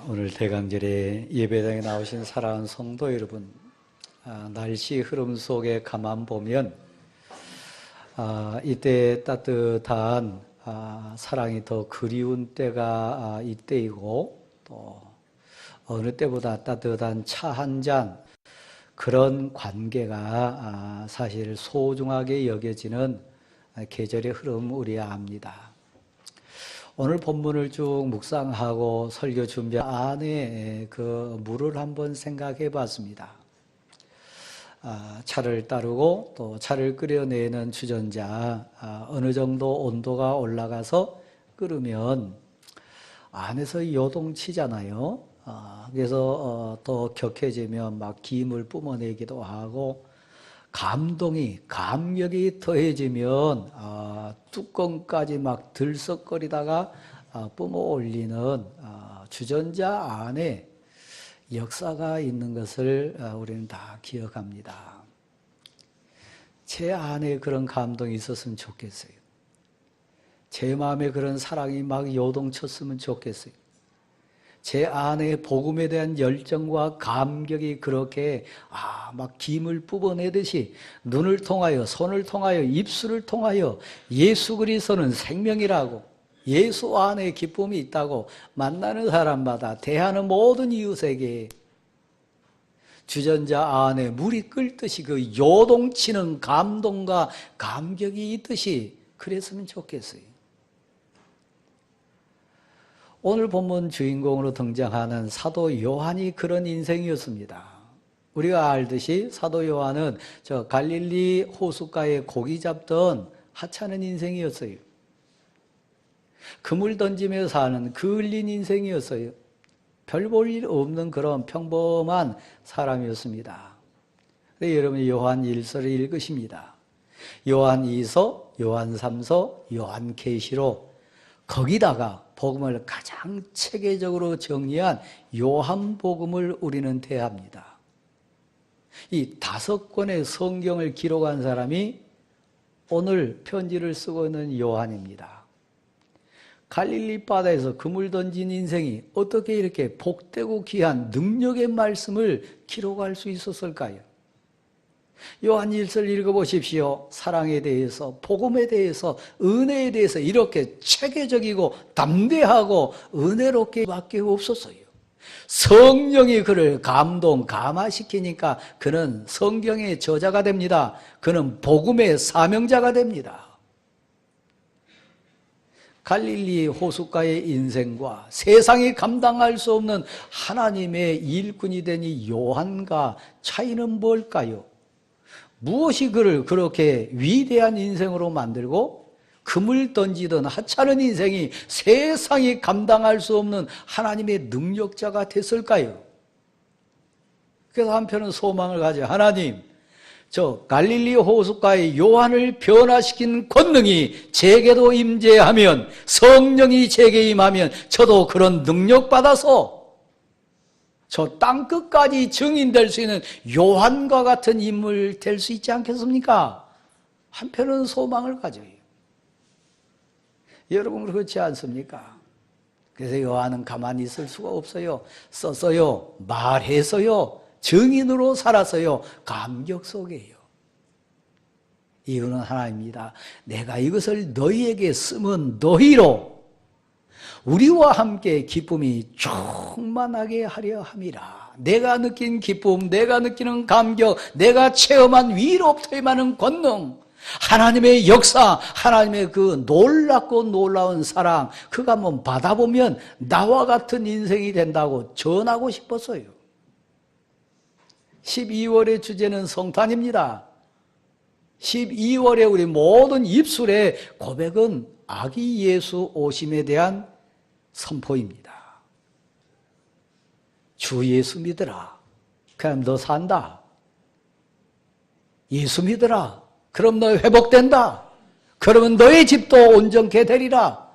오늘 대강절에 예배당에 나오신 사랑하는 성도 여러분, 날씨 흐름 속에 가만 보면 이때 따뜻한 사랑이 더 그리운 때가 이때이고, 또 어느 때보다 따뜻한 차 한 잔, 그런 관계가 사실 소중하게 여겨지는 계절의 흐름 우리 압니다. 오늘 본문을 쭉 묵상하고 설교 준비 안에 그 물을 한번 생각해 봤습니다. 차를 따르고 또 차를 끓여내는 주전자, 어느 정도 온도가 올라가서 끓으면 안에서 요동치잖아요. 그래서 또 격해지면 막 김을 뿜어내기도 하고, 감격이 더해지면 뚜껑까지 막 들썩거리다가 뿜어 올리는 주전자 안에 역사가 있는 것을 우리는 다 기억합니다. 제 안에 그런 감동이 있었으면 좋겠어요. 제 마음에 그런 사랑이 막 요동쳤으면 좋겠어요. 제 안에 복음에 대한 열정과 감격이 그렇게 막 김을 뿜어내듯이 눈을 통하여, 손을 통하여, 입술을 통하여 예수 그리스도는 생명이라고, 예수 안에 기쁨이 있다고 만나는 사람마다, 대하는 모든 이웃에게 주전자 안에 물이 끓듯이 그 요동치는 감동과 감격이 있듯이 그랬으면 좋겠어요. 오늘 본문 주인공으로 등장하는 사도 요한이 그런 인생이었습니다. 우리가 알듯이 사도 요한은 저 갈릴리 호숫가에 고기 잡던 하찮은 인생이었어요. 그물 던지며 사는 그을린 인생이었어요. 별 볼 일 없는 그런 평범한 사람이었습니다. 여러분이 요한 1서를 읽으십니다. 요한 2서, 요한 3서, 요한 계시록, 거기다가 복음을 가장 체계적으로 정리한 요한복음을 우리는 대합니다. 이 5권의 성경을 기록한 사람이 오늘 편지를 쓰고 있는 요한입니다. 갈릴리 바다에서 그물 던진 인생이 어떻게 이렇게 복되고 귀한 능력의 말씀을 기록할 수 있었을까요? 요한 1서를 읽어보십시오. 사랑에 대해서, 복음에 대해서, 은혜에 대해서 이렇게 체계적이고 담대하고 은혜롭게 밖에 없었어요. 성령이 그를 감화시키니까 그는 성경의 저자가 됩니다. 그는 복음의 사명자가 됩니다. 갈릴리 호숫가의 인생과 세상이 감당할 수 없는 하나님의 일꾼이 된 이 요한과 차이는 뭘까요? 무엇이 그를 그렇게 위대한 인생으로 만들고 금을 던지던 하찮은 인생이 세상이 감당할 수 없는 하나님의 능력자가 됐을까요? 그래서 한편은 소망을 가져, 하나님, 저 갈릴리 호숫가의 요한을 변화시킨 권능이 제게도 임재하면, 성령이 제게 임하면 저도 그런 능력 받아서 저 땅끝까지 증인될 수 있는 요한과 같은 인물 될 수 있지 않겠습니까? 한편은 소망을 가져요. 여러분 그렇지 않습니까? 그래서 요한은 가만히 있을 수가 없어요. 썼어요. 말해서요. 증인으로 살았어요. 감격 속에요. 이유는 하나입니다. 내가 이것을 너희에게 쓰면 너희로 우리와 함께 기쁨이 충만하게 하려 함이라. 내가 느낀 기쁨, 내가 느끼는 감격, 내가 체험한 위로부터 임하는 권능, 하나님의 역사, 하나님의 그 놀랍고 놀라운 사랑, 그거 한번 받아보면 나와 같은 인생이 된다고 전하고 싶었어요. 12월의 주제는 성탄입니다. 12월에 우리 모든 입술의 고백은 아기 예수 오심에 대한 선포입니다. 주 예수 믿으라. 그럼 너 산다. 예수 믿으라. 그럼 너 회복된다. 그러면 너의 집도 온전케 되리라.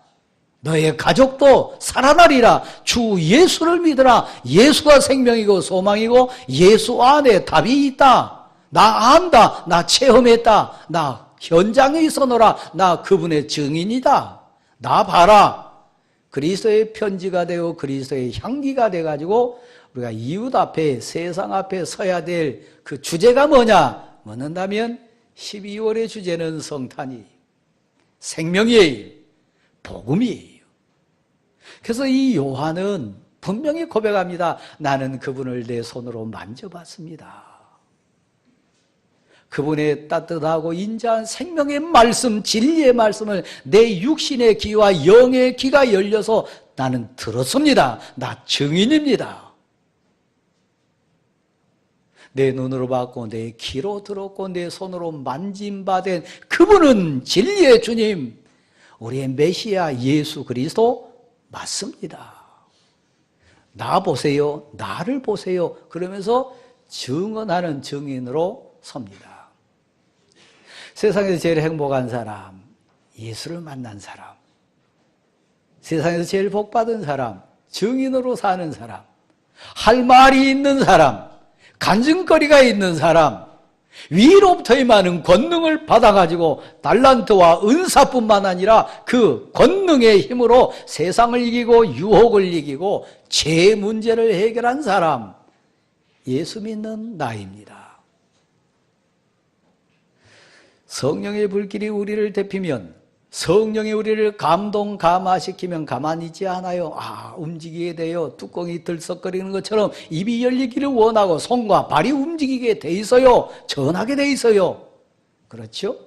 너의 가족도 살아나리라. 주 예수를 믿으라. 예수가 생명이고 소망이고 예수 안에 답이 있다. 나 안다. 나 체험했다. 나 현장에 있어노라. 나 그분의 증인이다. 나 봐라. 그리스도의 편지가 되어 그리스도의 향기가 돼가지고 우리가 이웃 앞에 세상 앞에 서야 될 그 주제가 뭐냐 묻는다면 12월의 주제는 성탄이에요. 생명이에요. 복음이에요. 그래서 이 요한은 분명히 고백합니다. 나는 그분을 내 손으로 만져봤습니다. 그분의 따뜻하고 인자한 생명의 말씀, 진리의 말씀을 내 육신의 귀와 영의 귀가 열려서 나는 들었습니다. 나 증인입니다. 내 눈으로 봤고 내 귀로 들었고 내 손으로 만짐받은 그분은 진리의 주님, 우리의 메시아 예수 그리스도 맞습니다. 나 보세요. 나를 보세요. 그러면서 증언하는 증인으로 섭니다. 세상에서 제일 행복한 사람, 예수를 만난 사람, 세상에서 제일 복받은 사람, 증인으로 사는 사람, 할 말이 있는 사람, 간증거리가 있는 사람, 위로부터의 많은 권능을 받아가지고 달란트와 은사뿐만 아니라 그 권능의 힘으로 세상을 이기고 유혹을 이기고 죄 문제를 해결한 사람, 예수 믿는 나입니다. 성령의 불길이 우리를 데피면, 성령이 우리를 감동, 감화시키면 가만히 있지 않아요. 움직이게 돼요. 뚜껑이 들썩거리는 것처럼 입이 열리기를 원하고 손과 발이 움직이게 돼 있어요. 전하게 돼 있어요. 그렇죠?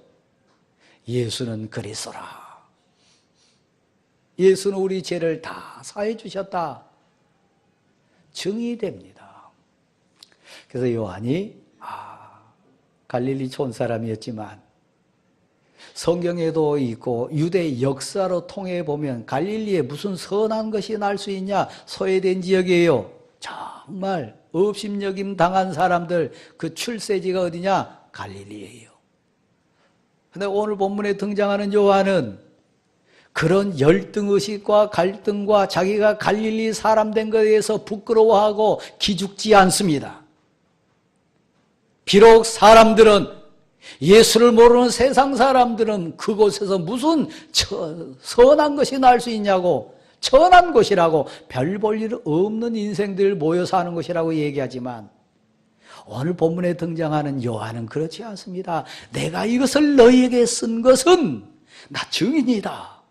예수는 그리스도라. 예수는 우리 죄를 다 사해 주셨다. 증이 됩니다. 그래서 요한이 갈릴리 촌 사람이었지만 성경에도 있고 유대 역사로 통해 보면 갈릴리에 무슨 선한 것이 날 수 있냐? 소외된 지역이에요. 정말 업심여김 당한 사람들 그 출세지가 어디냐? 갈릴리예요. 근데 오늘 본문에 등장하는 요한은 그런 열등의식과 갈등과 자기가 갈릴리 사람 된 것에 대해서 부끄러워하고 기죽지 않습니다. 비록 사람들은, 예수를 모르는 세상 사람들은 그곳에서 무슨 선한 것이 날 수 있냐고, 천한 곳이라고, 별 볼 일 없는 인생들 모여 사는 곳이라고 얘기하지만 오늘 본문에 등장하는 요한은 그렇지 않습니다. 내가 이것을 너희에게 쓴 것은 나 증인이다.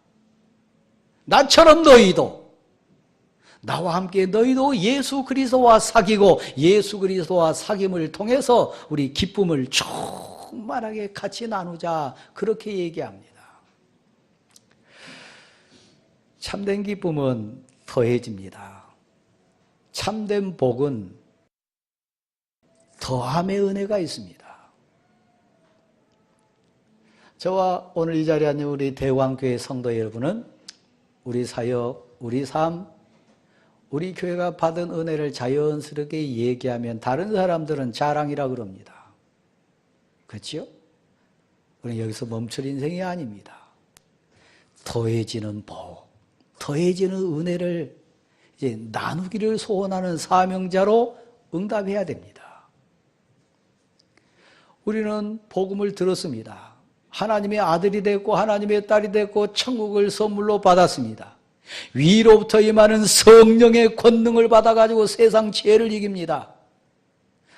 나처럼 너희도, 나와 함께 너희도 예수 그리스도와 사귀고 예수 그리스도와 사귐을 통해서 우리 기쁨을 충만하게 같이 나누자, 그렇게 얘기합니다. 참된 기쁨은 더해집니다. 참된 복은 더함의 은혜가 있습니다. 저와 오늘 이 자리에 앉은 우리 대왕교회 성도 여러분은 우리 사역, 우리 삶, 우리 교회가 받은 은혜를 자연스럽게 얘기하면 다른 사람들은 자랑이라 그럽니다. 그렇죠? 우리는 여기서 멈출 인생이 아닙니다. 더해지는 복, 더해지는 은혜를 이제 나누기를 소원하는 사명자로 응답해야 됩니다. 우리는 복음을 들었습니다. 하나님의 아들이 됐고 하나님의 딸이 됐고 천국을 선물로 받았습니다. 위로부터 임하는 성령의 권능을 받아가지고 세상 죄를 이깁니다.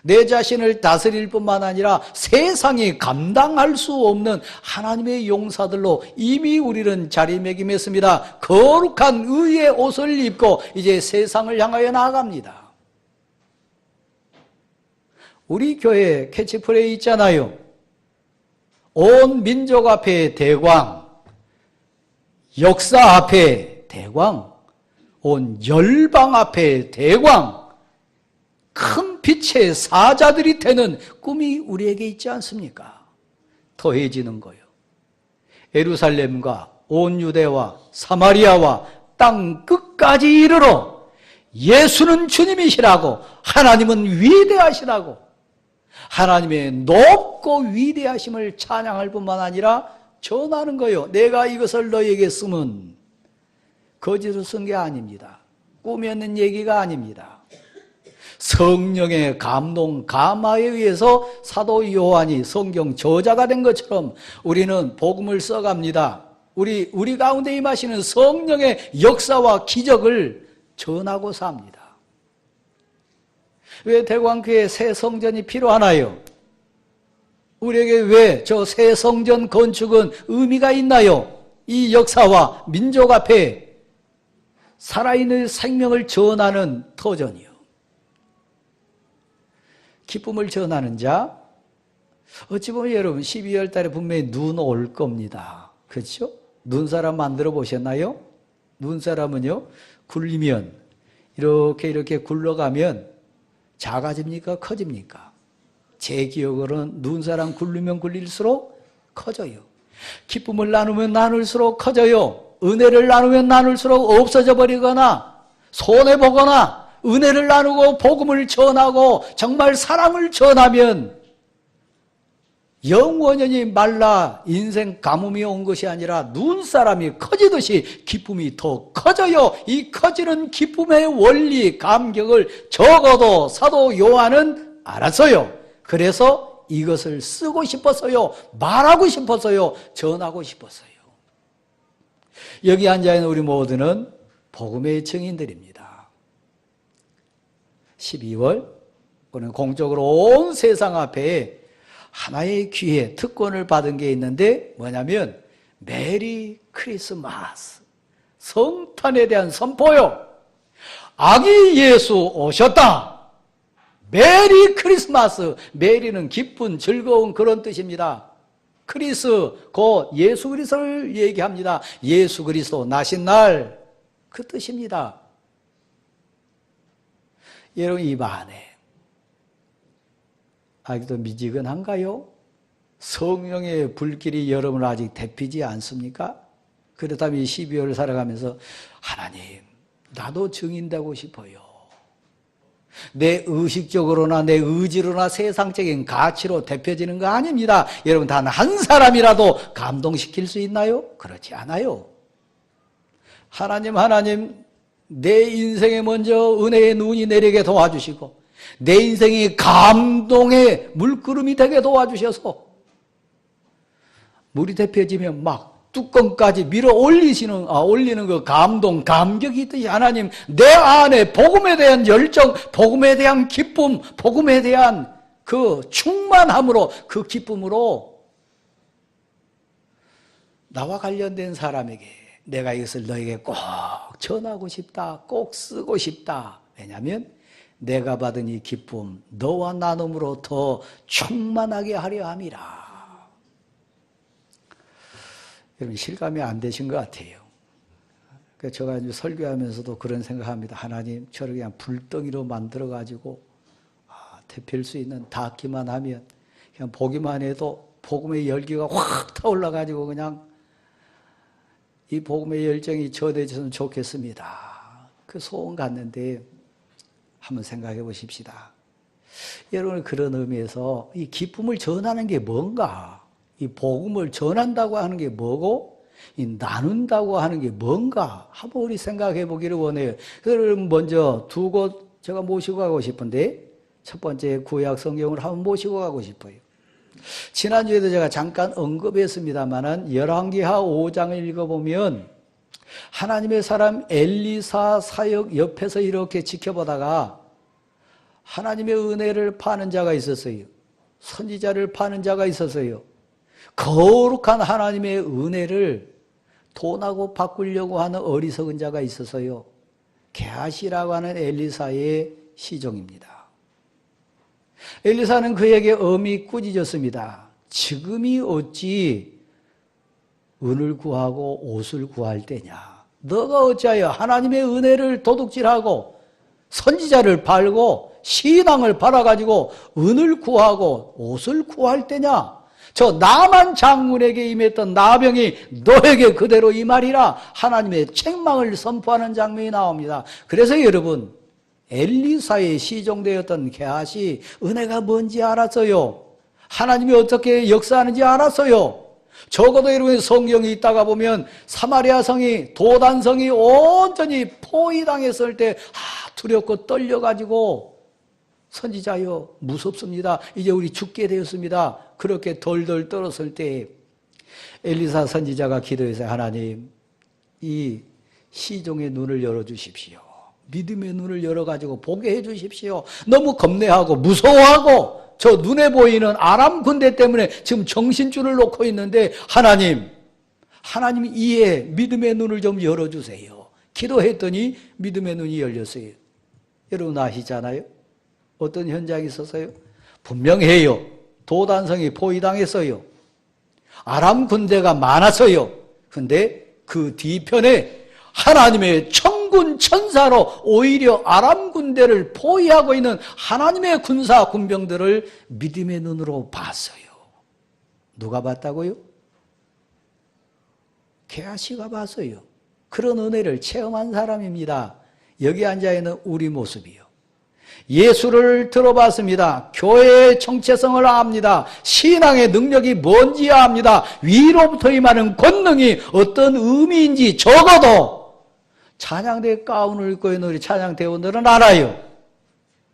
내 자신을 다스릴 뿐만 아니라 세상이 감당할 수 없는 하나님의 용사들로 이미 우리는 자리매김했습니다. 거룩한 의의 옷을 입고 이제 세상을 향하여 나아갑니다. 우리 교회 캐치프레이 있잖아요. 온 민족 앞에 대광, 역사 앞에 대광, 온 열방 앞에 대광, 큰 빛의 사자들이 되는 꿈이 우리에게 있지 않습니까? 더해지는 거예요. 예루살렘과 온 유대와 사마리아와 땅 끝까지 이르러 예수는 주님이시라고, 하나님은 위대하시라고, 하나님의 높고 위대하심을 찬양할 뿐만 아니라 전하는 거예요. 내가 이것을 너희에게 쓰면 거짓으로 쓴 게 아닙니다. 꾸몄는 얘기가 아닙니다. 성령의 감동, 감화에 의해서 사도 요한이 성경 저자가 된 것처럼 우리는 복음을 써갑니다. 우리 가운데 임하시는 성령의 역사와 기적을 전하고 삽니다. 왜 대광교회에 새 성전이 필요하나요? 우리에게 왜 저 새 성전 건축은 의미가 있나요? 이 역사와 민족 앞에 살아있는 생명을 전하는 터전이요. 기쁨을 전하는 자. 어찌 보면 여러분 12월 달에 분명히 눈 올 겁니다. 그렇죠? 눈사람 만들어 보셨나요? 눈사람은요, 굴리면 이렇게 굴러가면 작아집니까? 커집니까? 제 기억으로는 눈사람 굴리면 굴릴수록 커져요. 기쁨을 나누면 나눌수록 커져요. 은혜를 나누면 나눌수록 없어져 버리거나 손해보거나, 은혜를 나누고 복음을 전하고 정말 사랑을 전하면 영원히 말라 인생 가뭄이 온 것이 아니라 눈사람이 커지듯이 기쁨이 더 커져요. 이 커지는 기쁨의 원리, 감격을 적어도 사도 요한은 알았어요. 그래서 이것을 쓰고 싶었어요. 말하고 싶었어요. 전하고 싶었어요. 여기 앉아있는 우리 모두는 복음의 증인들입니다. 12월 오늘 공적으로 온 세상 앞에 하나의 기회, 특권을 받은 게 있는데 뭐냐면 메리 크리스마스, 성탄에 대한 선포요. 아기 예수 오셨다. 메리 크리스마스. 메리는 기쁜, 즐거운 그런 뜻입니다. 크리스, 곧 예수 그리스도를 얘기합니다. 예수 그리스도 나신 날, 그 뜻입니다. 여러분 입 안에 아직도 미지근한가요? 성령의 불길이 여러분을 아직 데피지 않습니까? 그렇다면 12월을 살아가면서 하나님, 나도 증인되고 싶어요. 내 의식적으로나 내 의지로나 세상적인 가치로 대표지는 거 아닙니다. 여러분 단 한 사람이라도 감동시킬 수 있나요? 그렇지 않아요. 하나님, 내 인생에 먼저 은혜의 눈이 내리게 도와주시고 내 인생이 감동의 물구름이 되게 도와주셔서 물이 데펴지면 막 뚜껑까지 밀어 올리는 그 감동, 감격이 있듯이 하나님, 내 안에 복음에 대한 열정, 복음에 대한 기쁨, 복음에 대한 그 충만함으로, 그 기쁨으로 나와 관련된 사람에게 내가 이것을 너에게 꼭 전하고 싶다, 꼭 쓰고 싶다. 왜냐하면 내가 받은 이 기쁨, 너와 나눔으로 더 충만하게 하려 함이라. 여러분 실감이 안 되신 것 같아요. 그래서 제가 이제 설교하면서도 그런 생각합니다. 하나님, 저를 그냥 불덩이로 만들어가지고 데필 수 있는, 닿기만 하면, 그냥 보기만 해도 복음의 열기가 확 타올라가지고 그냥 이 복음의 열정이 저되었으면 좋겠습니다. 그 소원 갖는데 한번 생각해 보십시다. 여러분 그런 의미에서 이 기쁨을 전하는 게 뭔가, 이 복음을 전한다고 하는 게 뭐고, 이 나눈다고 하는 게 뭔가 한번 우리 생각해 보기를 원해요. 그래서 먼저 두 곳 제가 모시고 가고 싶은데, 첫 번째 구약 성경을 한번 모시고 가고 싶어요. 지난주에도 제가 잠깐 언급했습니다만은 열왕기하 5장을 읽어보면 하나님의 사람 엘리사 사역 옆에서 이렇게 지켜보다가 하나님의 은혜를 파는 자가 있었어요. 선지자를 파는 자가 있었어요. 거룩한 하나님의 은혜를 돈하고 바꾸려고 하는 어리석은 자가 있어서요. 게하시라고 하는 엘리사의 시종입니다. 엘리사는 그에게 엄히 꾸짖었습니다. 지금이 어찌 은을 구하고 옷을 구할 때냐. 너가 어찌하여 하나님의 은혜를 도둑질하고 선지자를 팔고 신앙을 팔아가지고 은을 구하고 옷을 구할 때냐. 저 나만 장군에게 임했던 나병이 너에게 그대로 임하리라. 하나님의 책망을 선포하는 장면이 나옵니다. 그래서 여러분, 엘리사의 시종되었던 게하시 은혜가 뭔지 알았어요. 하나님이 어떻게 역사하는지 알았어요. 적어도 여러분 성경이 있다가 보면 사마리아 성이, 도단 성이 온전히 포위당했을 때 두렵고 떨려가지고 선지자여 무섭습니다. 이제 우리 죽게 되었습니다. 그렇게 덜덜 떨었을 때 엘리사 선지자가 기도해서 하나님 이 시종의 눈을 열어주십시오. 믿음의 눈을 열어가지고 보게 해주십시오. 너무 겁내하고 무서워하고 저 눈에 보이는 아람 군대 때문에 지금 정신줄을 놓고 있는데 하나님 이에 믿음의 눈을 좀 열어주세요. 기도했더니 믿음의 눈이 열렸어요. 여러분 아시잖아요? 어떤 현장이 있었어요? 분명해요. 도단성이 포위당했어요. 아람 군대가 많았어요. 근데 그 뒤편에 하나님의 천군 천사로 오히려 아람 군대를 포위하고 있는 하나님의 군사 군병들을 믿음의 눈으로 봤어요. 누가 봤다고요? 게하시가 봤어요. 그런 은혜를 체험한 사람입니다. 여기 앉아있는 우리 모습이요. 예수를 들어봤습니다. 교회의 정체성을 압니다. 신앙의 능력이 뭔지 압니다. 위로부터 임하는 권능이 어떤 의미인지 적어도 찬양대 가운을 입고 있는 우리 찬양대원들은 알아요.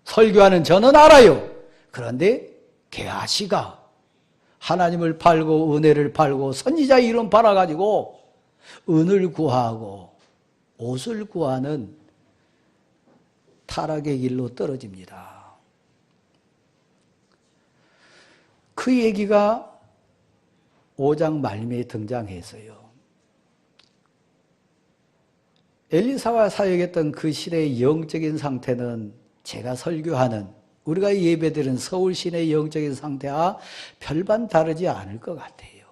설교하는 저는 알아요. 그런데 게하시가 하나님을 팔고 은혜를 팔고 선지자 이름 팔아가지고 은을 구하고 옷을 구하는 타락의 길로 떨어집니다. 그 얘기가 5장 말미에 등장했어요. 엘리사와 사역했던 그 시대의 영적인 상태는 제가 설교하는 우리가 예배드리는 서울 시내의 영적인 상태와 별반 다르지 않을 것 같아요.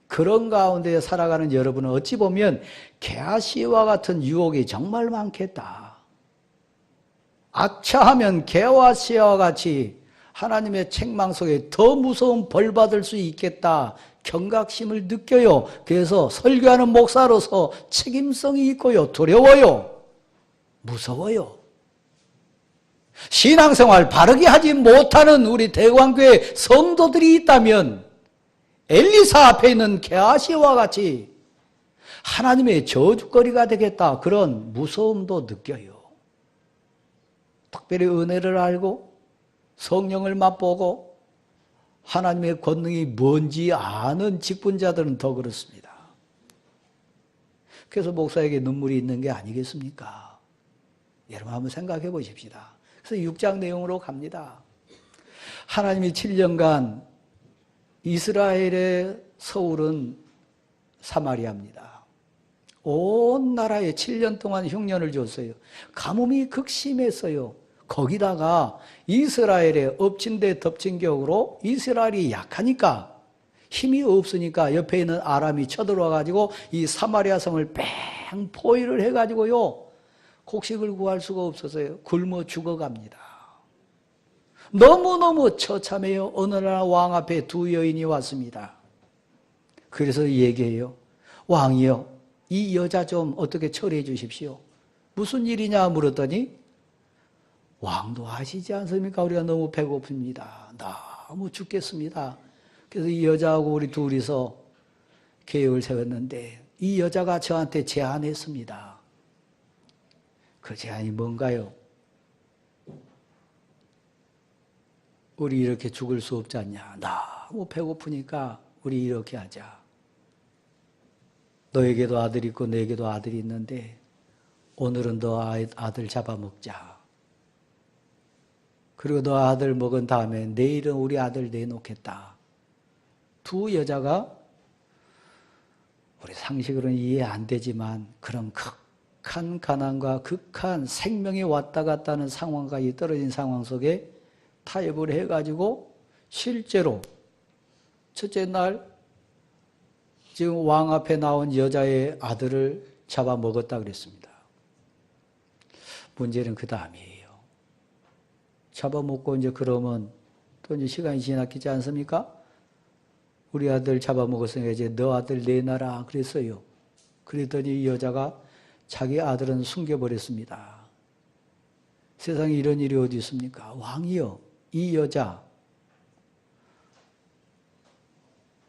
그런 가운데 살아가는 여러분은 어찌 보면 게하시와 같은 유혹이 정말 많겠다. 악차하면 게하시와 같이 하나님의 책망 속에 더 무서운 벌 받을 수 있겠다. 경각심을 느껴요. 그래서 설교하는 목사로서 책임성이 있고요. 두려워요. 무서워요. 신앙생활 바르게 하지 못하는 우리 대광교회 성도들이 있다면 엘리사 앞에 있는 게하시와 같이 하나님의 저주거리가 되겠다. 그런 무서움도 느껴요. 특별히 은혜를 알고 성령을 맛보고 하나님의 권능이 뭔지 아는 직분자들은 더 그렇습니다. 그래서 목사에게 눈물이 있는 게 아니겠습니까? 여러분 한번 생각해 보십시다. 그래서 6장 내용으로 갑니다. 하나님이 7년간 이스라엘의 서울은 사마리아입니다. 온 나라에 7년 동안 흉년을 줬어요. 가뭄이 극심했어요. 거기다가 이스라엘의 엎친 데 덮친 격으로 이스라엘이 약하니까 힘이 없으니까 옆에 있는 아람이 쳐들어와가지고 이 사마리아 성을 뺑 포위를 해가지고요. 곡식을 구할 수가 없어서요. 굶어 죽어갑니다. 너무너무 처참해요. 어느 날 왕 앞에 두 여인이 왔습니다. 그래서 얘기해요. 왕이요, 이 여자 좀 어떻게 처리해 주십시오. 무슨 일이냐 물었더니 왕도 아시지 않습니까? 우리가 너무 배고픕니다. 너무 죽겠습니다. 그래서 이 여자하고 우리 둘이서 계획을 세웠는데 이 여자가 저한테 제안했습니다. 그 제안이 뭔가요? 우리 이렇게 죽을 수 없지 않냐. 너무 배고프니까 우리 이렇게 하자. 너에게도 아들이 있고 내게도 아들이 있는데 오늘은 너 아들 잡아먹자. 그리고 너 아들 먹은 다음에 내일은 우리 아들 내놓겠다. 두 여자가 우리 상식으로는 이해 안 되지만 그런 극한 가난과 극한 생명이 왔다 갔다 하는 상황까지 떨어진 상황 속에 타협을 해가지고 실제로 첫째 날 지금 왕 앞에 나온 여자의 아들을 잡아먹었다 그랬습니다. 문제는 그 다음이에요. 잡아먹고 이제 그러면 또 이제 시간이 지났겠지 않습니까? 우리 아들 잡아먹었으니까 이제 너 아들 내놔라 그랬어요. 그랬더니 이 여자가 자기 아들은 숨겨버렸습니다. 세상에 이런 일이 어디 있습니까? 왕이요, 이 여자.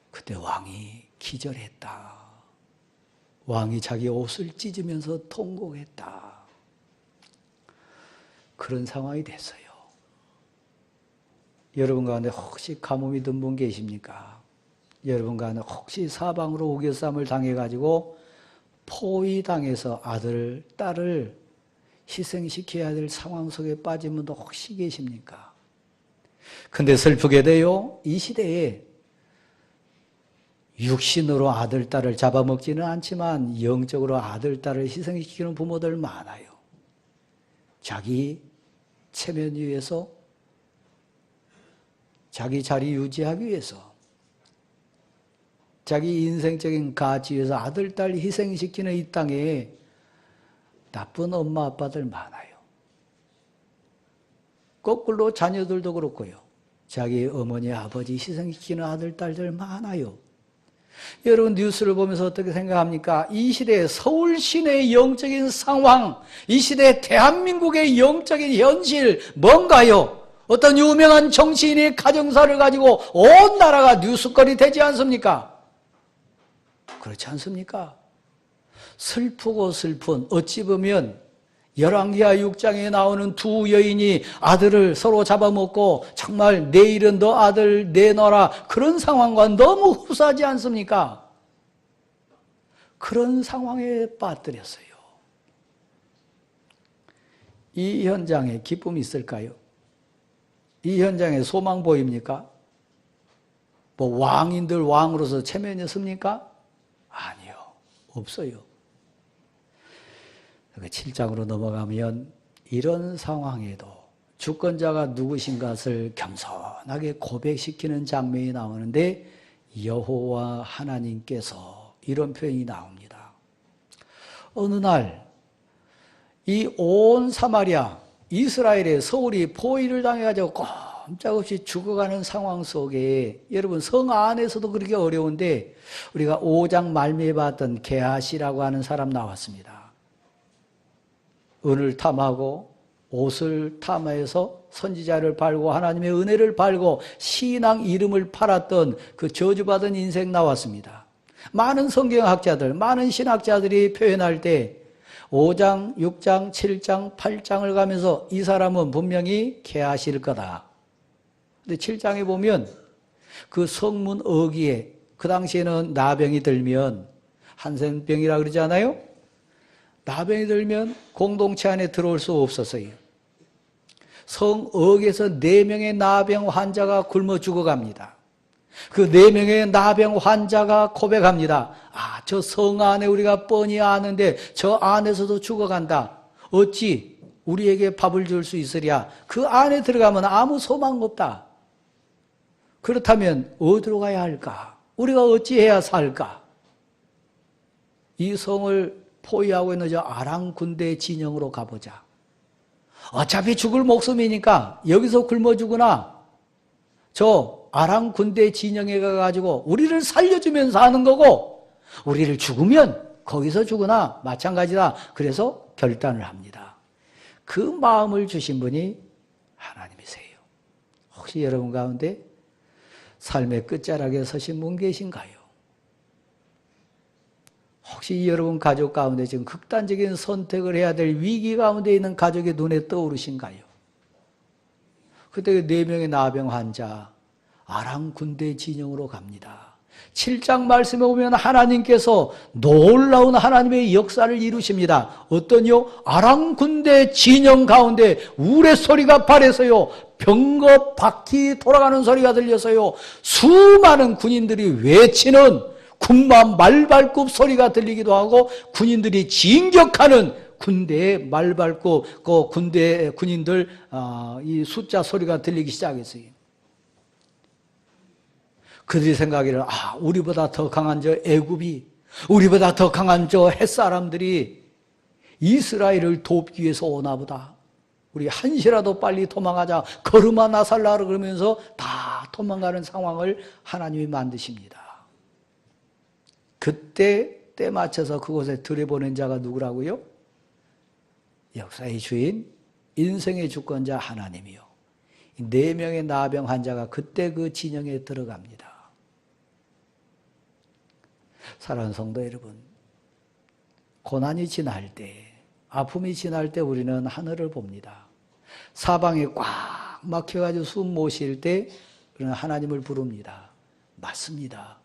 그때 왕이 기절했다. 왕이 자기 옷을 찢으면서 통곡했다. 그런 상황이 됐어요. 여러분 가운데 혹시 가뭄이 든 분 계십니까? 여러분과 혹시 사방으로 우겨쌈을 당해가지고 포위당해서 아들, 딸을 희생시켜야 될 상황 속에 빠진 분도 혹시 계십니까? 근데 슬프게도요, 이 시대에 육신으로 아들, 딸을 잡아먹지는 않지만 영적으로 아들, 딸을 희생시키는 부모들 많아요. 자기 체면 위해서, 자기 자리 유지하기 위해서, 자기 인생적인 가치 위해서 아들, 딸 희생시키는 이 땅에 나쁜 엄마, 아빠들 많아요. 거꾸로 자녀들도 그렇고요. 자기 어머니, 아버지 희생시키는 아들, 딸들 많아요. 여러분 뉴스를 보면서 어떻게 생각합니까? 이 시대의 서울 시내의 영적인 상황, 이 시대의 대한민국의 영적인 현실 뭔가요? 어떤 유명한 정치인의 가정사를 가지고 온 나라가 뉴스거리 되지 않습니까? 그렇지 않습니까? 슬프고 슬픈, 어찌 보면 열왕기하 6장에 나오는 두 여인이 아들을 서로 잡아먹고 정말 내일은 너 아들 내놔라, 그런 상황과 너무 흡사하지 않습니까? 그런 상황에 빠뜨렸어요. 이 현장에 기쁨이 있을까요? 이 현장에 소망 보입니까? 뭐 왕인들 왕으로서 체면이 섭니까? 아니요, 없어요. 7장으로 넘어가면 이런 상황에도 주권자가 누구신 것을 겸손하게 고백시키는 장면이 나오는데, 여호와 하나님께서 이런 표현이 나옵니다. 어느 날 이 온 사마리아, 이스라엘의 서울이 포위를 당해가지고 꼼짝없이 죽어가는 상황 속에, 여러분 성 안에서도 그렇게 어려운데 우리가 5장 말미에 봤던 게하시라고 하는 사람 나왔습니다. 은을 탐하고 옷을 탐해서 선지자를 팔고 하나님의 은혜를 팔고 신앙 이름을 팔았던 그 저주받은 인생 나왔습니다. 많은 성경학자들, 많은 신학자들이 표현할 때 5장, 6장, 7장, 8장을 가면서 이 사람은 분명히 게하시일 거다. 근데 7장에 보면 그 성문 어귀에, 그 당시에는 나병이 들면, 한센병이라 그러지 않아요? 나병이 들면 공동체 안에 들어올 수 없었어요. 성읍에서 4명의 나병 환자가 굶어 죽어갑니다. 그 4명의 나병 환자가 고백합니다. 아, 저 성 안에 우리가 뻔히 아는데 저 안에서도 죽어간다. 어찌 우리에게 밥을 줄 수 있으랴? 그 안에 들어가면 아무 소망 없다. 그렇다면 어디로 가야 할까? 우리가 어찌해야 살까? 이 성을 포위하고 있는 저 아람 군대 진영으로 가보자. 어차피 죽을 목숨이니까 여기서 굶어 죽으나 저 아람 군대 진영에 가가지고 우리를 살려주면서 하는 거고, 우리를 죽으면 거기서 죽으나 마찬가지다. 그래서 결단을 합니다. 그 마음을 주신 분이 하나님이세요. 혹시 여러분 가운데 삶의 끝자락에 서신 분 계신가요? 혹시 여러분 가족 가운데 지금 극단적인 선택을 해야 될 위기 가운데 있는 가족의 눈에 떠오르신가요? 그때 4명의 나병 환자, 아람 군대 진영으로 갑니다. 7장 말씀에 보면 하나님께서 놀라운 하나님의 역사를 이루십니다. 어떠냐? 아람 군대 진영 가운데 우레소리가 발해서요, 병거 바퀴 돌아가는 소리가 들려서요, 수많은 군인들이 외치는 군마 말발굽 소리가 들리기도 하고, 군인들이 진격하는 군대의 말발굽, 그 군대 군인들 이 숫자 소리가 들리기 시작했어요. 그들이 생각하기를, 아, 우리보다 더 강한 저 애굽이, 우리보다 더 강한 저 햇사람들이 이스라엘을 돕기 위해서 오나 보다. 우리 한시라도 빨리 도망가자. 걸음아 나살라르 그러면서 다 도망가는 상황을 하나님이 만드십니다. 그때 때 맞춰서 그곳에 들여보낸 자가 누구라고요? 역사의 주인, 인생의 주권자 하나님이요. 4명의 나병 환자가 그때 그 진영에 들어갑니다. 사랑하는 성도 여러분, 고난이 지날 때, 아픔이 지날 때 우리는 하늘을 봅니다. 사방에 꽉 막혀가지고 숨 못 쉴 때 우리는 하나님을 부릅니다. 맞습니다.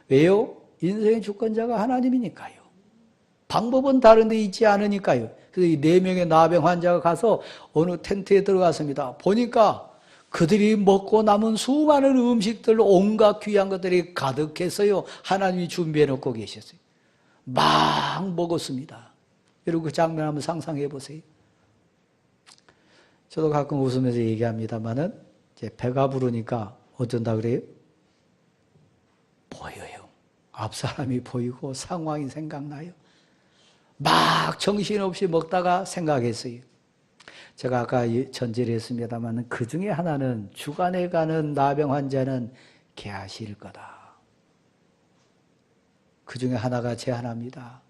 왜요? 인생의 주권자가 하나님이니까요. 방법은 다른 데 있지 않으니까요. 그래서 이 4명의 나병 환자가 가서 어느 텐트에 들어갔습니다. 보니까 그들이 먹고 남은 수많은 음식들, 온갖 귀한 것들이 가득했어요. 하나님이 준비해 놓고 계셨어요. 막 먹었습니다. 여러분 그 장면 한번 상상해 보세요. 저도 가끔 웃으면서 얘기합니다만은 이제 배가 부르니까 어쩐다 그래요? 보여요. 앞 사람이 보이고 상황이 생각나요. 막 정신없이 먹다가 생각했어요. 제가 아까 전제를 했습니다만 그 중에 하나는 주간에 가는 나병 환자는 게하시일 거다. 그 중에 하나가 제 하나입니다.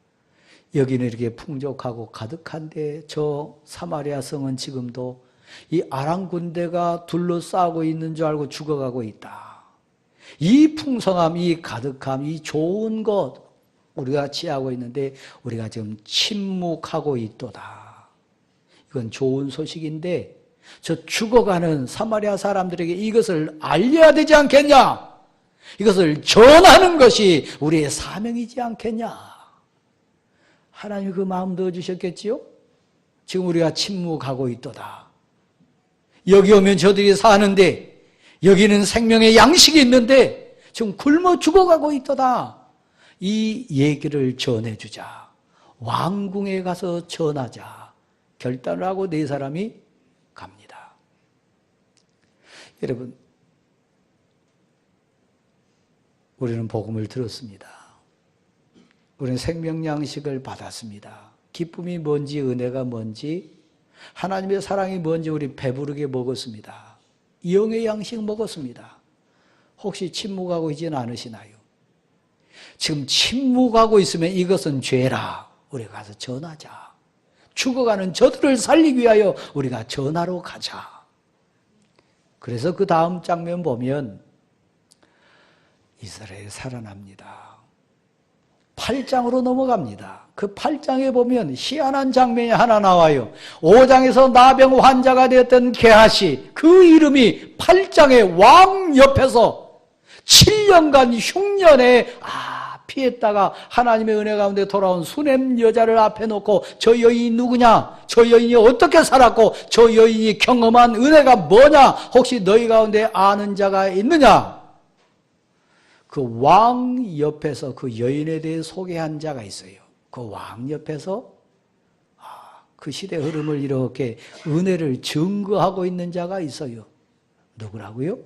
여기는 이렇게 풍족하고 가득한데 저 사마리아 성은 지금도 이 아람 군대가 둘러싸고 있는 줄 알고 죽어가고 있다. 이 풍성함, 이 가득함, 이 좋은 것 우리가 취하고 있는데 우리가 지금 침묵하고 있도다. 이건 좋은 소식인데 저 죽어가는 사마리아 사람들에게 이것을 알려야 되지 않겠냐? 이것을 전하는 것이 우리의 사명이지 않겠냐? 하나님이 그 마음 넣어주셨겠지요? 지금 우리가 침묵하고 있도다. 여기 오면 저들이 사는데 여기는 생명의 양식이 있는데 지금 굶어 죽어가고 있도다. 이 얘기를 전해주자. 왕궁에 가서 전하자. 결단을 하고 4사람이 갑니다. 여러분, 우리는 복음을 들었습니다. 우리는 생명 양식을 받았습니다. 기쁨이 뭔지 은혜가 뭔지 하나님의 사랑이 뭔지 우리 배부르게 먹었습니다. 영의 양식 먹었습니다. 혹시 침묵하고 있지는 않으시나요? 지금 침묵하고 있으면 이것은 죄라. 우리가 가서 전하자. 죽어가는 저들을 살리기 위하여 우리가 전하러 가자. 그래서 그 다음 장면 보면 이스라엘이 살아납니다. 8장으로 넘어갑니다. 그 8장에 보면 희한한 장면이 하나 나와요. 5장에서 나병 환자가 되었던 게하시, 그 이름이 8장의 왕 옆에서 7년간 흉년에 피했다가 하나님의 은혜 가운데 돌아온 수냄 여자를 앞에 놓고 저 여인이 누구냐? 저 여인이 어떻게 살았고 저 여인이 경험한 은혜가 뭐냐? 혹시 너희 가운데 아는 자가 있느냐? 그 왕 옆에서 그 여인에 대해 소개한 자가 있어요. 그 왕 옆에서 그 시대 흐름을 이렇게 은혜를 증거하고 있는 자가 있어요. 누구라고요?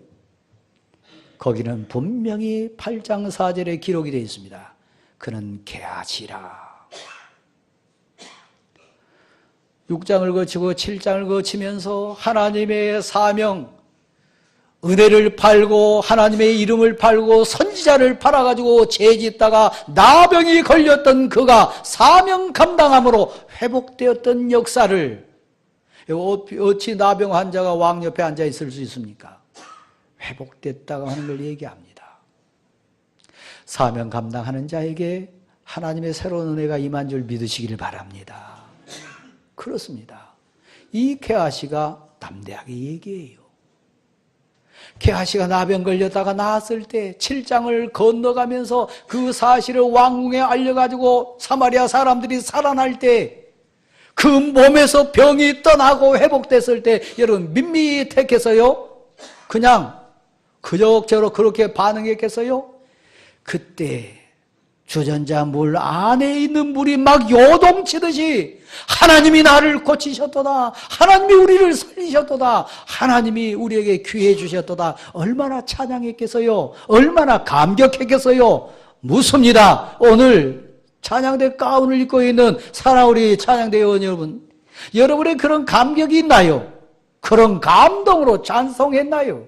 거기는 분명히 8장 4절에 기록이 되어 있습니다. 그는 게하시라. 6장을 거치고 7장을 거치면서 하나님의 사명, 은혜를 팔고 하나님의 이름을 팔고 선지자를 팔아가지고 죄짓다가 나병이 걸렸던 그가 사명 감당함으로 회복되었던 역사를 어찌 나병 환자가 왕 옆에 앉아 있을 수 있습니까? 회복됐다고 하는 걸 얘기합니다. 사명 감당하는 자에게 하나님의 새로운 은혜가 임한 줄 믿으시기를 바랍니다. 그렇습니다. 이 게하시가 담대하게 얘기해요. 게하시가 나병 걸렸다가 나았을 때 7장을 건너가면서 그 사실을 왕궁에 알려가지고 사마리아 사람들이 살아날 때 그 몸에서 병이 떠나고 회복됐을 때 여러분 밋밋했겠어요? 그냥 그럭저럭 그렇게 반응했겠어요? 그때 주전자 물 안에 있는 물이 막 요동치듯이 하나님이 나를 고치셨도다. 하나님이 우리를 살리셨도다. 하나님이 우리에게 귀해 주셨도다. 얼마나 찬양했겠어요? 얼마나 감격했겠어요? 묻습니다. 오늘 찬양대 가운을 입고 있는 사랑하는 우리 찬양대 의원 여러분, 여러분의 그런 감격이 있나요? 그런 감동으로 찬송했나요?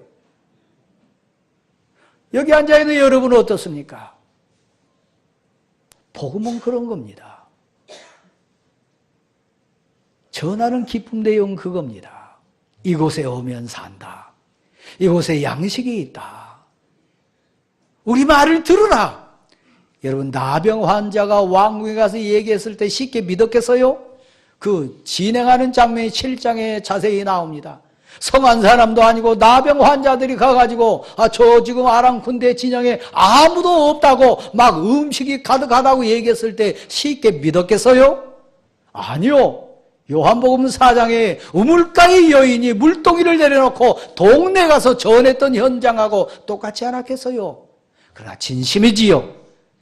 여기 앉아있는 여러분은 어떻습니까? 복음은 그런 겁니다. 전하는 기쁨 내용 그겁니다. 이곳에 오면 산다. 이곳에 양식이 있다. 우리 말을 들으라. 여러분 나병 환자가 왕궁에 가서 얘기했을 때 쉽게 믿었겠어요? 그 진행하는 장면이 7장에 자세히 나옵니다. 성한 사람도 아니고 나병 환자들이 가가지고 저 지금 아랑군대 진영에 아무도 없다고 막 음식이 가득하다고 얘기했을 때 쉽게 믿었겠어요? 아니요. 요한복음 4장에 우물가의 여인이 물동이를 내려놓고 동네 가서 전했던 현장하고 똑같지 않았겠어요? 그러나 진심이지요.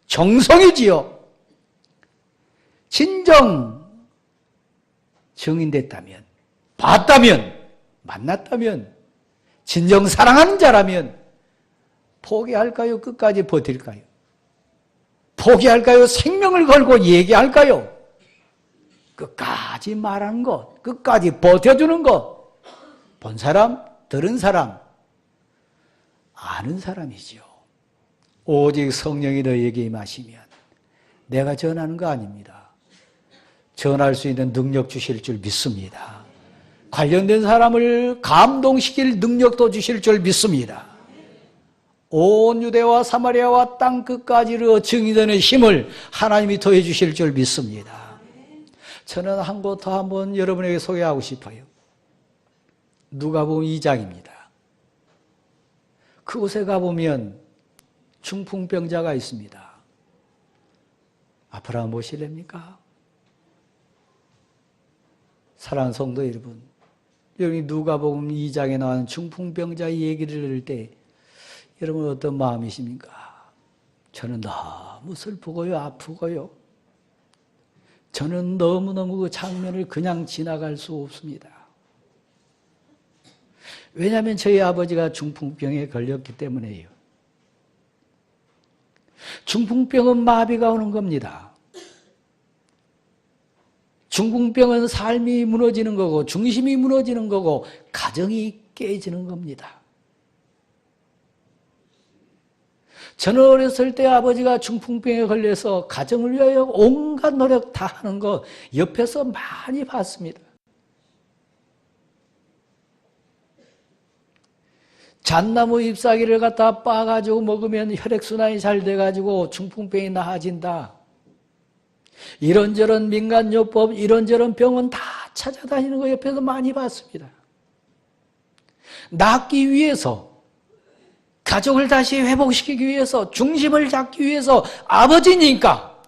정성이지요. 진정 증인됐다면, 봤다면, 만났다면, 진정 사랑하는 자라면 포기할까요? 끝까지 버틸까요? 포기할까요? 생명을 걸고 얘기할까요? 끝까지 말하는 것, 끝까지 버텨주는 것. 본 사람, 들은 사람, 아는 사람이죠. 오직 성령이 너희에게 임하시면 내가 전하는 거 아닙니다. 전할 수 있는 능력 주실 줄 믿습니다. 관련된 사람을 감동시킬 능력도 주실 줄 믿습니다. 온 유대와 사마리아와 땅 끝까지로 증인되는 힘을 하나님이 더해 주실 줄 믿습니다. 저는 한 곳 더 한번 여러분에게 소개하고 싶어요. 누가복음 2장입니다. 그곳에 가보면 중풍병자가 있습니다. 앞으로 한번 보실랍니까? 사랑하는 성도 여러분, 여기 누가복음 2장에 나오는 중풍병자의 얘기를 들을 때 여러분 어떤 마음이십니까? 저는 너무 슬프고요, 아프고요. 저는 너무너무 그 장면을 그냥 지나갈 수 없습니다. 왜냐하면 저희 아버지가 중풍병에 걸렸기 때문에요. 중풍병은 마비가 오는 겁니다. 중풍병은 삶이 무너지는 거고 중심이 무너지는 거고 가정이 깨지는 겁니다. 저는 어렸을 때 아버지가 중풍병에 걸려서 가정을 위하여 온갖 노력 다 하는 거 옆에서 많이 봤습니다. 잣나무 잎사귀를 갖다 빻아가지고 먹으면 혈액순환이 잘 돼가지고 중풍병이 나아진다. 이런저런 민간요법, 이런저런 병원 다 찾아다니는 거 옆에서 많이 봤습니다. 낫기 위해서, 가족을 다시 회복시키기 위해서, 중심을 잡기 위해서 아버지니까,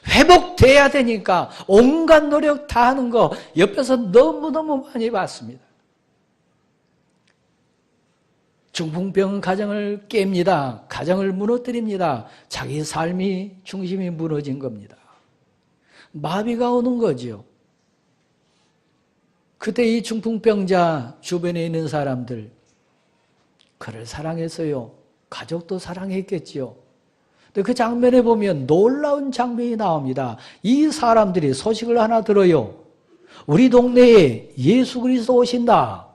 회복돼야 되니까 온갖 노력 다 하는 거 옆에서 너무너무 많이 봤습니다. 중풍병은 가정을 깹니다. 가정을 무너뜨립니다. 자기 삶이 중심이 무너진 겁니다. 마비가 오는 거죠. 그때 이 중풍병자 주변에 있는 사람들 그를 사랑했어요. 가족도 사랑했겠지요. 근데 그 장면에 보면 놀라운 장면이 나옵니다. 이 사람들이 소식을 하나 들어요. 우리 동네에 예수 그리스도 오신다.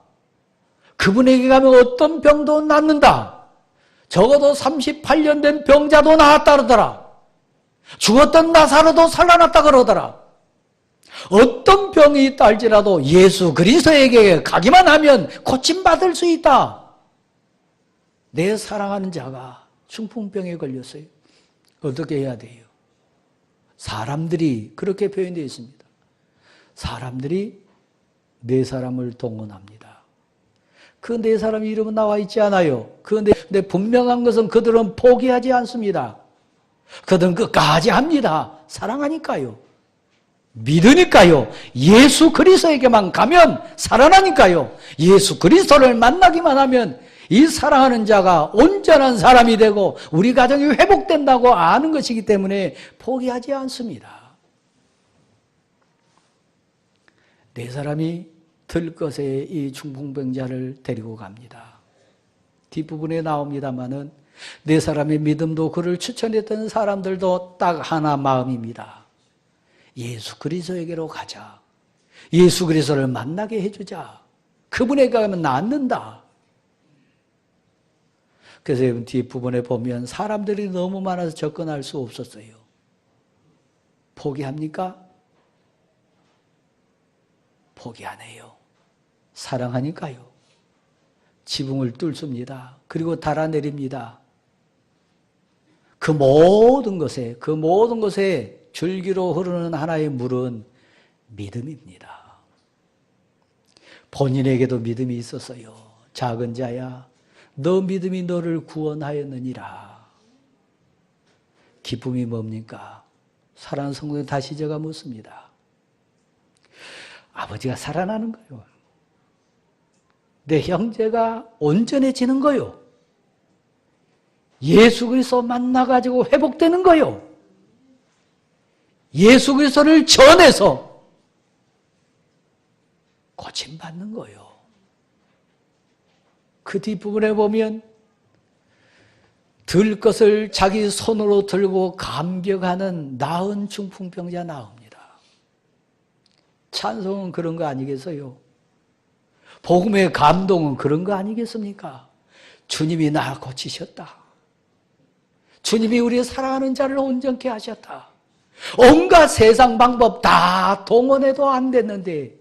그분에게 가면 어떤 병도 낫는다. 적어도 38년 된 병자도 나았다 그러더라. 죽었던 나사로도 살아났다 그러더라. 어떤 병이 있다 할지라도 예수 그리스도에게 가기만 하면 고침받을 수 있다. 내 사랑하는 자가 중풍병에 걸렸어요. 어떻게 해야 돼요? 사람들이 그렇게 표현되어 있습니다. 사람들이 네 사람을 동원합니다. 그 네 사람 이름은 나와 있지 않아요. 근데 분명한 것은 그들은 포기하지 않습니다. 그들은 끝까지 합니다. 사랑하니까요. 믿으니까요. 예수 그리스도에게만 가면 살아나니까요. 예수 그리스도를 만나기만 하면 이 사랑하는 자가 온전한 사람이 되고 우리 가정이 회복된다고 아는 것이기 때문에 포기하지 않습니다. 네 사람이 들것에 이 중풍병자를 데리고 갑니다. 뒷부분에 나옵니다마는 네 사람의 믿음도 그를 추천했던 사람들도 딱 하나 마음입니다. 예수 그리스도에게로 가자. 예수 그리스도를 만나게 해주자. 그분에게 가면 낫는다. 그래서 여러분 뒷부분에 보면 사람들이 너무 많아서 접근할 수 없었어요. 포기합니까? 포기 안 해요. 사랑하니까요. 지붕을 뚫습니다. 그리고 달아내립니다. 그 모든 것에 줄기로 흐르는 하나의 물은 믿음입니다. 본인에게도 믿음이 있었어요. 작은 자야, 너 믿음이 너를 구원하였느니라. 기쁨이 뭡니까? 사랑하는 성도님, 다시 제가 묻습니다. 아버지가 살아나는 거요. 내 형제가 온전해지는 거요. 예수 그리스도 만나가지고 회복되는 거요. 예수 그리스도를 전해서 고침받는 거요. 그 뒷부분에 보면 들 것을 자기 손으로 들고 감격하는 나은 중풍병자 나옵니다. 찬송은 그런 거 아니겠어요? 복음의 감동은 그런 거 아니겠습니까? 주님이 나 고치셨다. 주님이 우리 사랑하는 자를 온전케 하셨다. 온갖 세상 방법 다 동원해도 안 됐는데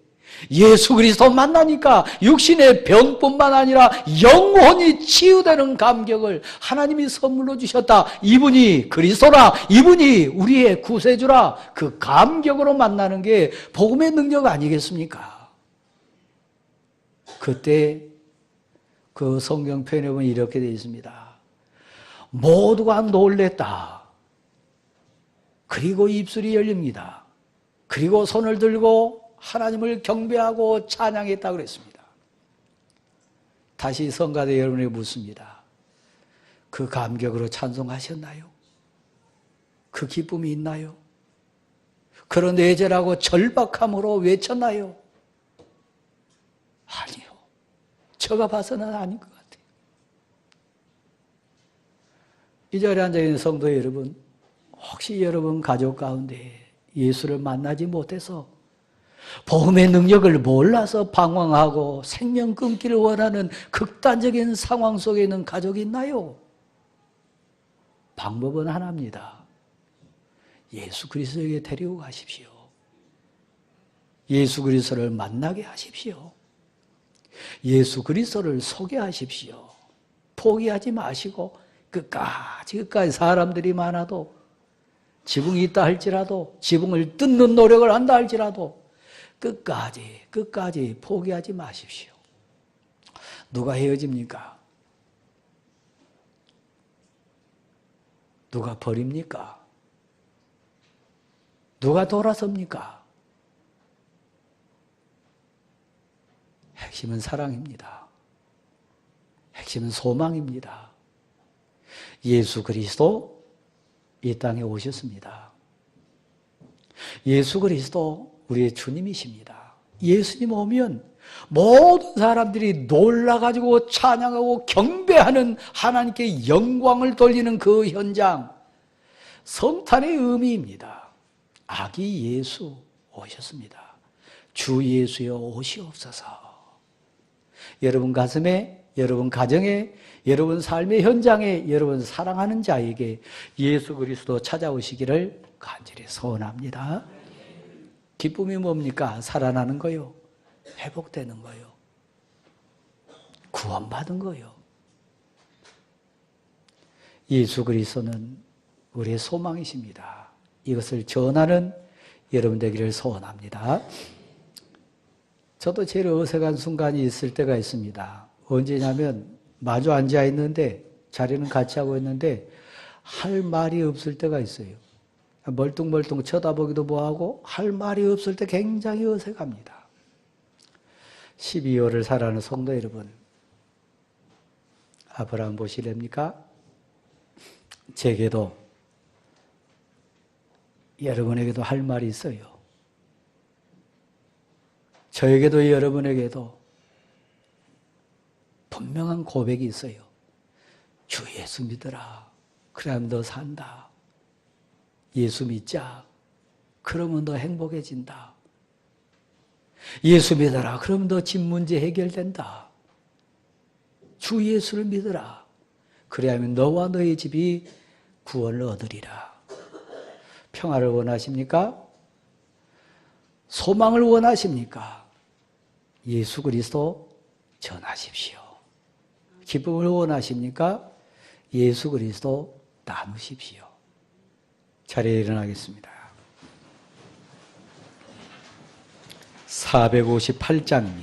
예수 그리스도 만나니까 육신의 병뿐만 아니라 영혼이 치유되는 감격을 하나님이 선물로 주셨다. 이분이 그리스도라, 이분이 우리의 구세주라. 그 감격으로 만나는 게 복음의 능력 아니겠습니까? 그때 그 성경 표현에 보면 이렇게 되어 있습니다. 모두가 놀랬다. 그리고 입술이 열립니다. 그리고 손을 들고 하나님을 경배하고 찬양했다고 그랬습니다. 다시 성가대 여러분에게 묻습니다. 그 감격으로 찬송하셨나요? 그 기쁨이 있나요? 그런 뇌절하고 절박함으로 외쳤나요? 아니요. 제가 봐서는 아닌 것 같아요. 이 자리에 앉아있는 성도 여러분, 혹시 여러분 가족 가운데 예수를 만나지 못해서 복음의 능력을 몰라서 방황하고 생명 끊기를 원하는 극단적인 상황 속에 있는 가족이 있나요? 방법은 하나입니다. 예수 그리스도에게 데리고 가십시오. 예수 그리스도를 만나게 하십시오. 예수 그리스도를 소개하십시오. 포기하지 마시고 끝까지 사람들이 많아도 지붕이 있다 할지라도 지붕을 뜯는 노력을 한다 할지라도 끝까지 포기하지 마십시오. 누가 헤어집니까? 누가 버립니까? 누가 돌아섭니까? 핵심은 사랑입니다. 핵심은 소망입니다. 예수 그리스도 이 땅에 오셨습니다. 예수 그리스도 우리의 주님이십니다. 예수님 오면 모든 사람들이 놀라가지고 찬양하고 경배하는 하나님께 영광을 돌리는 그 현장, 성탄의 의미입니다. 아기 예수 오셨습니다. 주 예수여 오시옵소서. 여러분 가슴에, 여러분 가정에, 여러분 삶의 현장에, 여러분 사랑하는 자에게 예수 그리스도 찾아오시기를 간절히 소원합니다. 기쁨이 뭡니까? 살아나는 거요. 회복되는 거요. 구원받은 거요. 예수 그리스도는 우리의 소망이십니다. 이것을 전하는 여러분 되기를 소원합니다. 저도 제일 어색한 순간이 있을 때가 있습니다. 언제냐면 마주 앉아 있는데 자리는 같이 하고 있는데 할 말이 없을 때가 있어요. 멀뚱멀뚱 쳐다보기도 뭐하고 할 말이 없을 때 굉장히 어색합니다. 12월을 살아가는 성도 여러분, 아브라함 보시렵니까? 제게도 여러분에게도 할 말이 있어요. 저에게도 여러분에게도 분명한 고백이 있어요. 주 예수 믿어라. 그러면 너 산다. 예수 믿자. 그러면 너 행복해진다. 예수 믿어라. 그러면 너 집 문제 해결된다. 주 예수를 믿어라. 그래야면 너와 너의 집이 구원을 얻으리라. 평화를 원하십니까? 소망을 원하십니까? 예수 그리스도 전하십시오. 기쁨을 원하십니까? 예수 그리스도 나누십시오. 자리에 일어나겠습니다. 458장입니다.